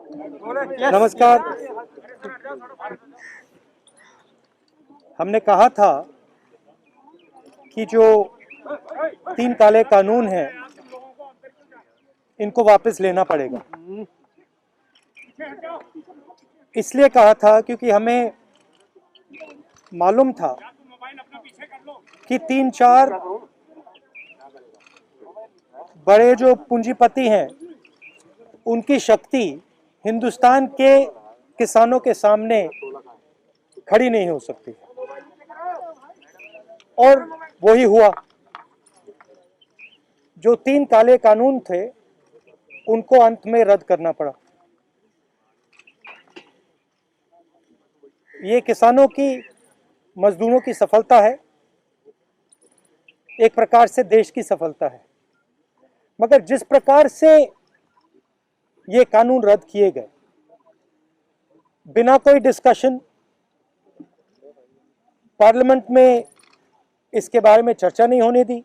नमस्कार। हमने कहा था कि जो 3 काले कानून हैं इनको वापस लेना पड़ेगा। इसलिए कहा था क्योंकि हमें मालूम था कि 3-4 बड़े जो पूंजीपति हैं उनकी शक्ति हिंदुस्तान के किसानों के सामने खड़ी नहीं हो सकती, और वही हुआ। जो 3 काले कानून थे उनको अंत में रद्द करना पड़ा। ये किसानों की, मजदूरों की सफलता है, एक प्रकार से देश की सफलता है। मगर जिस प्रकार से ये कानून रद्द किए गए, बिना कोई डिस्कशन, पार्लियामेंट में इसके बारे में चर्चा नहीं होने दी,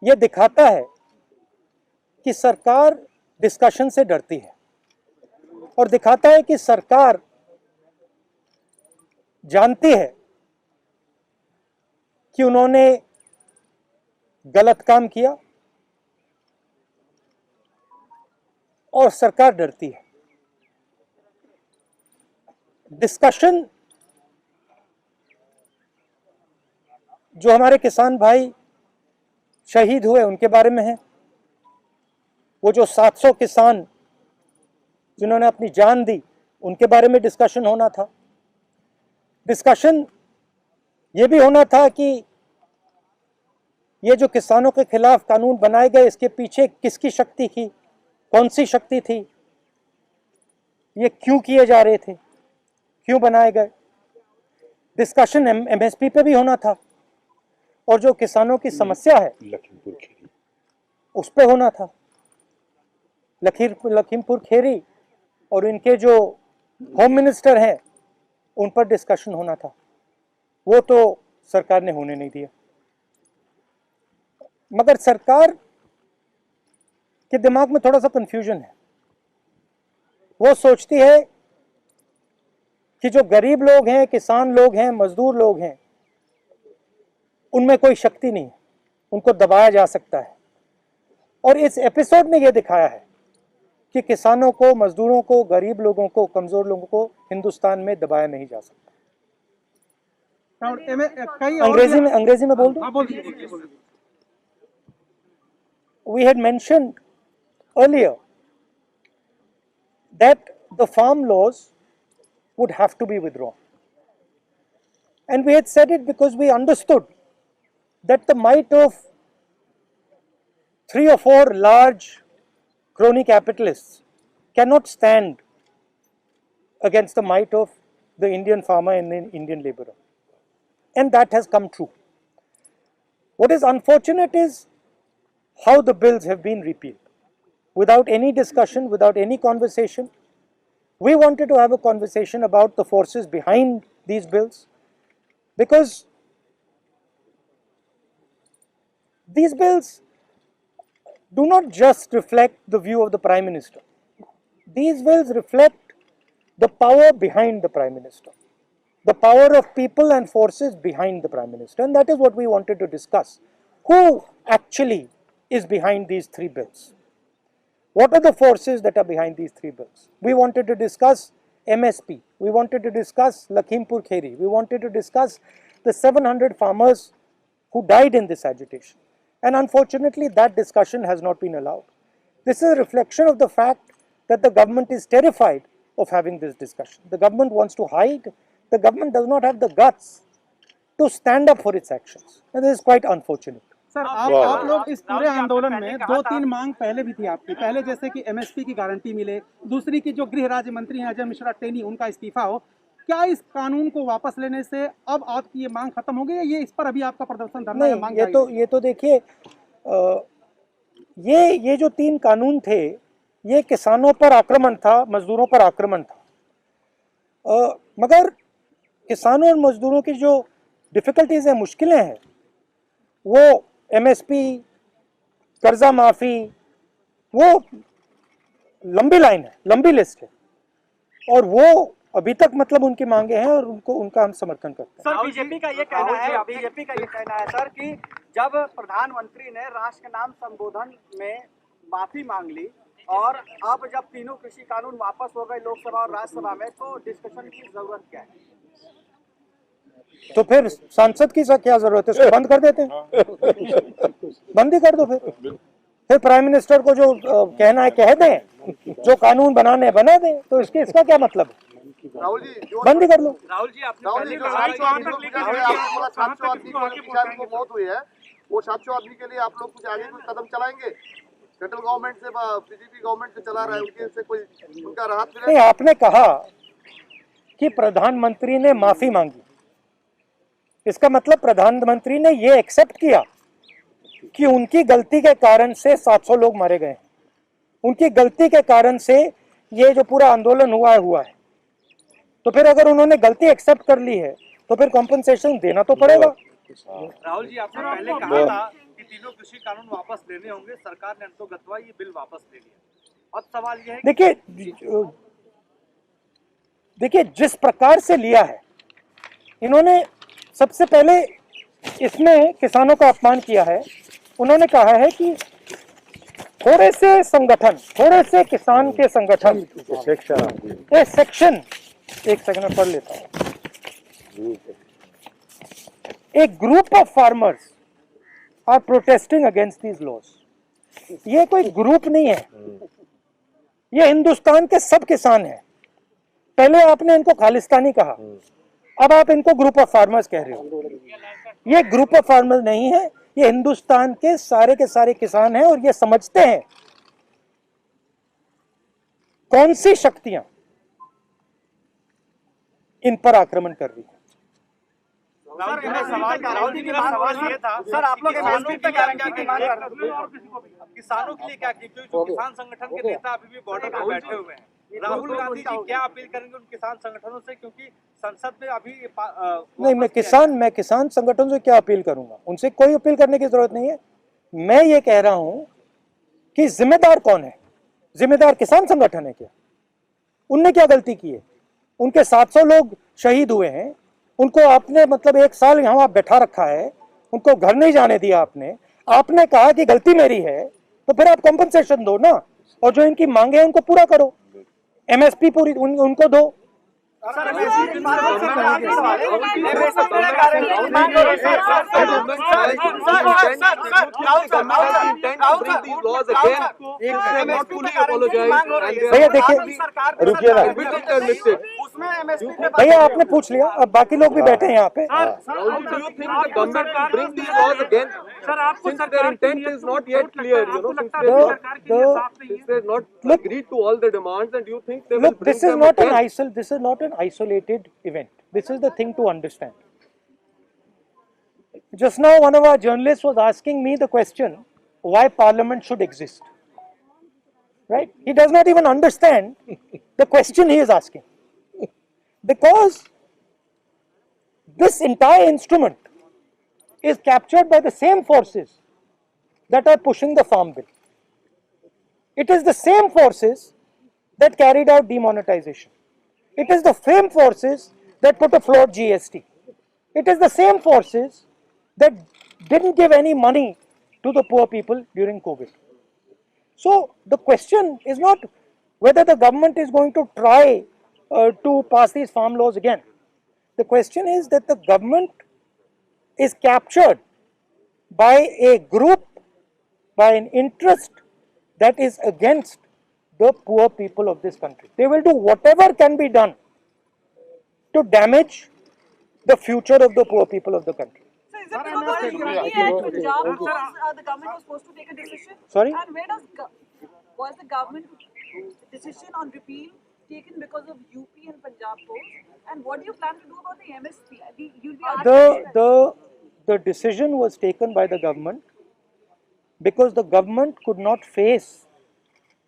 ये दिखाता है कि सरकार डिस्कशन से डरती है, और दिखाता है कि सरकार जानती है कि उन्होंने गलत काम किया, और सरकार डरती है। डिस्कशन जो हमारे किसान भाई शहीद हुए उनके बारे में है, वो जो 700 किसान जिन्होंने अपनी जान दी उनके बारे में डिस्कशन होना था। डिस्कशन ये भी होना था कि ये जो किसानों के खिलाफ कानून बनाए गए, इसके पीछे किसकी शक्ति थी, कौन सी शक्ति थी, ये क्यों किए जा रहे थे, क्यों बनाए गए। डिस्कशन एमएसपी पे भी होना था, और जो किसानों की समस्या है उस पे होना था। लखीमपुर खेरी और इनके जो होम मिनिस्टर हैं उन पर डिस्कशन होना था, वो तो सरकार ने होने नहीं दिया। मगर सरकार के दिमाग में थोड़ा सा कंफ्यूजन है। वो सोचती है कि जो गरीब लोग हैं, किसान लोग हैं, मजदूर लोग हैं, उनमें कोई शक्ति नहीं है, उनको दबाया जा सकता है। और इस एपिसोड ने यह दिखाया है कि किसानों को, मजदूरों को, गरीब लोगों को, कमजोर लोगों को हिंदुस्तान में दबाया नहीं जा सकता। अंग्रेजी में बोल दूं? We had mentioned earlier that the farm laws would have to be withdrawn. And we had said it because we understood that the might of 3 or 4 large crony capitalists cannot stand against the might of the Indian farmer and the Indian laborer. And that has come true. What is unfortunate is how the bills have been repealed without any discussion, without any conversation. We wanted to have a conversation about the forces behind these bills, because these bills do not just reflect the view of the Prime Minister. These bills reflect the power behind the Prime Minister, the power of people and forces behind the Prime Minister, and that is what we wanted to discuss. Who actually is behind these 3 bills? What are the forces that are behind these 3 bills? We wanted to discuss MSP. We wanted to discuss Lakhimpur Kheri. We wanted to discuss the 700 farmers who died in this agitation. And unfortunately, that discussion has not been allowed. This is a reflection of the fact that the government is terrified of having this discussion. The government wants to hide. The government does not have the guts to stand up for its actions. And this is quite unfortunate. Sir, आप लोग इस पूरे आंदोलन में 2-3 मांग पहले भी थी आपकी, पहले जैसे कि एमएसपी की गारंटी मिले, दूसरी की जो गृह राज्य मंत्री हैं अजय मिश्रा टेनी, उनका इस्तीफा हो। क्या इस कानून को वापस लेने से अब आपकी ये मांग खत्म हो गई, या ये इस पर अभी आपका प्रदर्शन धरना या मांग? ये तो देखिए, ये जो 3 कानून थे, ये किसानों पर आक्रमण था, मजदूरों पर आक्रमण था। मगर किसानों और मजदूरों की जो डिफिकल्टीज हैं, मुश्किलें हैं, वो एमएसपी, कर्जा माफी, वो लंबी लाइन है, लंबी लिस्ट है, और वो अभी तक मतलब उनकी मांगे हैं और उनका हम समर्थन करते हैं। सर बीजेपी का ये कहना है सर कि जब प्रधानमंत्री ने राष्ट्र के नाम संबोधन में माफी मांग ली और अब जब तीनों कृषि कानून वापस हो गए लोकसभा और राज्यसभा में, तो डिस्कशन की जरूरत क्या है? तो फिर सांसद की क्या जरूरत है, उसको बंद कर देते हैं, बंद ही कर दो। फिर प्राइम मिनिस्टर को जो कहना है कह दें, जो कानून बनाने हैं बना दें, तो इसका क्या मतलब है? राहुल जी, बंद ही कर लो। राहुल जी, आपने पहले को मौत हुई है, वो 700 आदमी के लिए आप लोग कुछ आगे कुछ कदम चलाएंगे? सेंट्रल गवर्नमेंट से, बीजेपी गवर्नमेंट से चला रहा है, उनके से कोई उनका राहत मिले? नहीं, आपने कहा कि प्रधानमंत्री ने माफी मांगी, इसका मतलब प्रधानमंत्री ने ये एक्सेप्ट किया कि उनकी गलती के कारण से 700 लोग मारे गए, उनकी गलती के कारण से ये जो पूरा आंदोलन हुआ है। तो फिर अगर उन्होंने गलती एक्सेप्ट कर ली है तो फिर कॉम्पनसेशन देना तो पड़ेगा। राहुल जी, आपने पहले कहा था कि तीनों कृषि कानून वापस लेने होंगे, सरकार ने अंतोगत्वा ये बिल वापस ले लिया। अब सवाल यह है, देखिए जिस प्रकार से लिया है इन्होंने, सबसे पहले इसमें किसानों का अपमान किया है। उन्होंने कहा है कि थोड़े से संगठन, थोड़े से किसान के संगठन, सेक्शन, एक सेकंड में पढ़ लेता हूं। एक group of farmers are protesting against these laws. ये कोई ग्रुप नहीं है, ये हिंदुस्तान के सब किसान हैं। पहले आपने इनको खालिस्तानी कहा, अब आप इनको ग्रुप ऑफ फार्मर्स कह रहे हो। ये ग्रुप ऑफ फार्मर्स नहीं है, ये हिंदुस्तान के सारे किसान हैं और ये समझते हैं कौन सी शक्तियां इन पर आक्रमण कर रही है। सर आप लोग एमएसपी पे गारंटी की मांग कर रहे हैं, किसानों के लिए क्या की? क्योंकि किसान संगठन के नेता अभी भी बॉर्डर पर बैठे हुए हैं। राहुल गांधी जी क्या अपील करेंगे उन किसान संगठनों से, क्योंकि संसद में अभी नहीं, मैं किसान संगठन से क्या अपील करूंगा? उनसे कोई अपील करने की जरूरत नहीं है। मैं ये कह रहा हूं कि जिम्मेदार कौन है? जिम्मेदार किसान संगठन है क्या? उनने क्या गलती की है? उनके 700 लोग शहीद हुए हैं, उनको आपने मतलब 1 साल यहाँ बैठा रखा है, उनको घर नहीं जाने दिया आपने कहा कि गलती मेरी है, तो फिर आप कॉम्पनसेशन दो ना, और जो इनकी मांगे हैं उनको पूरा करो, एमएसपी पूरी उनको दो। भैया देखिए, रुकिए ना भैया, आपने पूछ लिया, अब बाकी लोग भी बैठे हैं यहाँ पे। सर आपको सरकार intent is not yet clear, you know, since they have not agreed to all the demands, and you think they will Look, bring this is them not again? this is not an isolated event. This is the thing to understand. Just now one of our journalists was asking me the question why parliament should exist. Right? He does not even understand the question he is asking. Because this entire instrument is captured by the same forces that are pushing the farm bill. It is the same forces that carried out demonetization. It is the same forces that put a floor GST. It is the same forces that didn't give any money to the poor people during COVID. So the question is not whether the government is going to try to pass these farm laws again. The question is that the government is captured by a group, by an interest that is against the poor people of this country. They will do whatever can be done to damage the future of the poor people of the country. So is it because of UP and Punjab the government was supposed to take a decision? Sorry? And where was the government decision on repeal taken because of UP and Punjab polls? And what do you plan to do about the MSP? You'll be asked The decision was taken by the government because the government could not face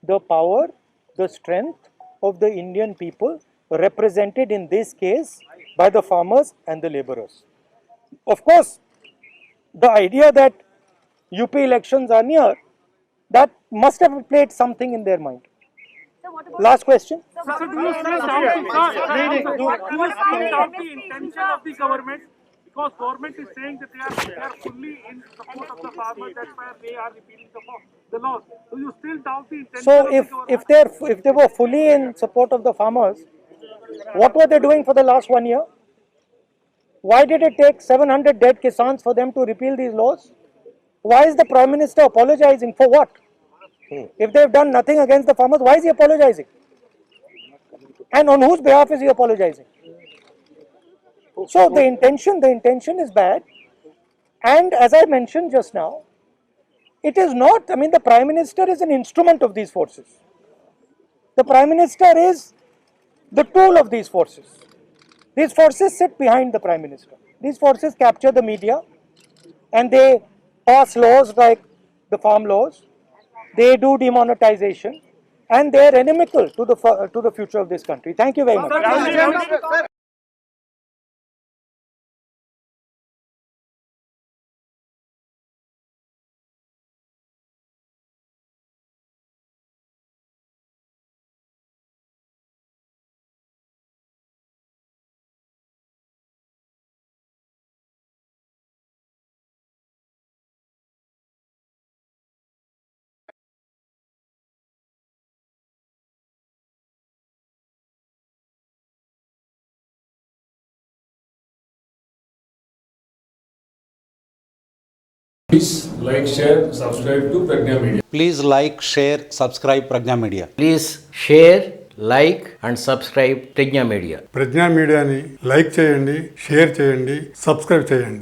the power, the strength of the Indian people represented in this case by the farmers and the laborers. Of course, the idea that UP elections are near, that must have played something in their mind. Sir, what about Last question. Sir, Do you still doubt the intention of the government? Because government is saying that they are fully in support of the farmers. That's why they are repealing the laws. Do you still doubt the intention So of the government? if they were fully in support of the farmers, what were they doing for the last 1 year? Why did it take 700 dead Kisans for them to repeal these laws? Why is the Prime Minister apologizing for what? If they've done nothing against the farmers, why is he apologizing? And on whose behalf is he apologizing? So the intention is bad. And as I mentioned just now, it is not, I mean, the Prime Minister is an instrument of these forces. The Prime Minister is the tool of these forces. These forces sit behind the Prime Minister. These forces capture the media and they pass laws like the farm laws. They do demonetization and they are inimical to the future of this country. Thank you very much. Please like, share, subscribe to Pragna Media. Please like, share, subscribe Pragna Media. Please share like and subscribe Pragna media Pragna మీడియాని like చేయండి, share చేయండి, subscribe చేయండి.